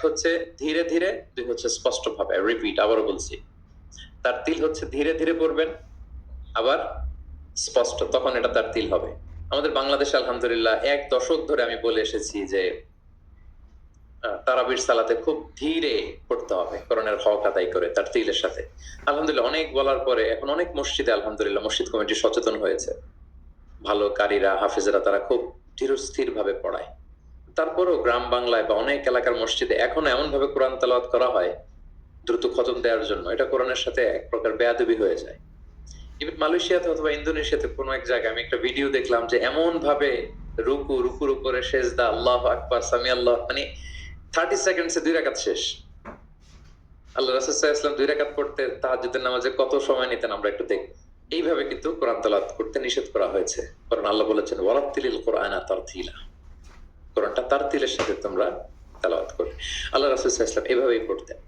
হচ্ছে ধীরে ধীরে, দুই হচ্ছে স্পষ্ট ভাবে। রিপিট, আবারও বলছি, তার তিল হচ্ছে ধীরে ধীরে পড়বেন, আবার স্পষ্ট, তখন এটা তার তিল হবে। আমাদের বাংলাদেশে আলহামদুলিল্লাহ 1 দশক ধরে আমি বলে এসেছি যে তারাবির সালাতে খুব ধীরে পড়তে হবে কোরআনের হক আদায় করে তার তিলের সাথে। আলহামদুলিল্লাহ অনেক বলার পরে এখন অনেক মসজিদে আলহামদুলিল্লাহ মসজিদ কমিটি সচেতন হয়েছে, ভালো কারীরা হাফেজরা তারা খুব ধীরস্থির ভাবে পড়ায়। তারপরেও গ্রাম বাংলায় বা অনেক এলাকার মসজিদে এখন এমন ভাবে কোরআন তেলাওয়াত করা হয় দ্রুত খতম দেওয়ার জন্য, এটা কোরআনের সাথে এক প্রকার বেয়াদবি হয়ে যায়। ইভেন মালয়েশিয়াতে অথবা ইন্দোনেশিয়াতে কোনো এক জায়গায় আমি একটা ভিডিও দেখলাম যে এমন ভাবে রুকুর উপরে সেজদা, আল্লাহু আকবার, সামি আল্লাহ, মানে 30 সেকেন্ডসে 2 রাকাত শেষ। আল্লাহ রাসূল সাল্লাল্লাহু আলাইহি ওয়াসাল্লাম 2 রাকাত পড়তে তাহাজ্জুদের নামাজে কত সময় নিতেন আমরা একটু দেখব। এইভাবে কিন্তু কোরআন তেলাওয়াত করতে নিষেধ করা হয়েছে, কারণ আল্লাহ বলেছেন ওয়ারাত্তিলিল কুরআনা তারতিলা, কোরআনটা তারতিলের সাথে তোমরা তেলাওয়াত করবে। আল্লাহ রাসূল সাল্লাল্লাহু আলাইহি ওয়াসাল্লাম এভাবেই পড়তেন,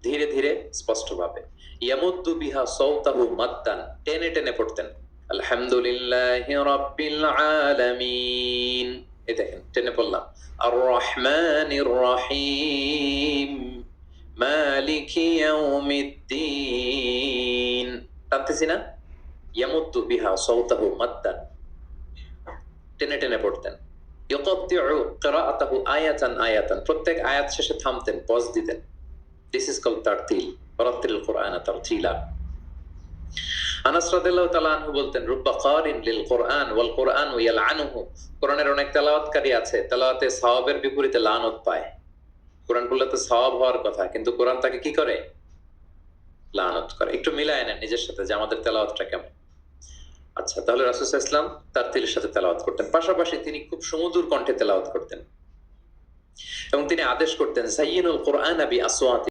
ধীরে ধীরে স্পষ্টভাবে। ইয়ামুদ্দু বিহা সাওতাহু মাদ্দান, টেনে টেনে পড়তেন। আলহামদুলিল্লাহি রাব্বিল আলামিন, এই দেখেন টেনে পড়লাম। আর রহমানির রহিম মালিকি ইয়াউমিদ্দিন, টানতেছি না? ইয়ামুদ্দু বিহা সাওতাহু মাদ্দান, টেনে টেনে পড়তেন। ইয়াকাত্তিউ কিরাআতাহু আয়াতান আয়াতান, প্রত্যেক আয়াত শেষে থামতেন, পজ দিতেন। This is called tartil, ওয়ারাত্তিলিল কুরআনা তারতিলা। আনাস রাদিয়াল্লাহু তাআলা আনহু বলতেন, রুব্বা কারিন লিল কুরআন ওয়াল কুরআনু ইয়ালআনুহু, কোরআনের অনেক তেলাওয়াতকারী আছে, তেলাওয়াতে সওয়াবের বিপরীতে লানত পায়। কোরআন পড়লে তো সওয়াব হওয়ার কথা, কিন্তু কোরআন তাকে কি করে? লানত করে। একটু মিলায় নেন নিজের সাথে যে আমাদের তেলাওয়াতটা কেমন। আচ্ছা, তাহলে রাসূল সাল্লাল্লাহু আলাইহি ওয়াসাল্লাম তারতিলের সাথে তেলাওয়াত করতেন, পাশাপাশি তিনি খুব সুমধুর কণ্ঠে তেলাওয়াত করতেন এবং তিনি আদেশ করতেন, যায়্যিনুল কুরআনা বিআসওয়াতি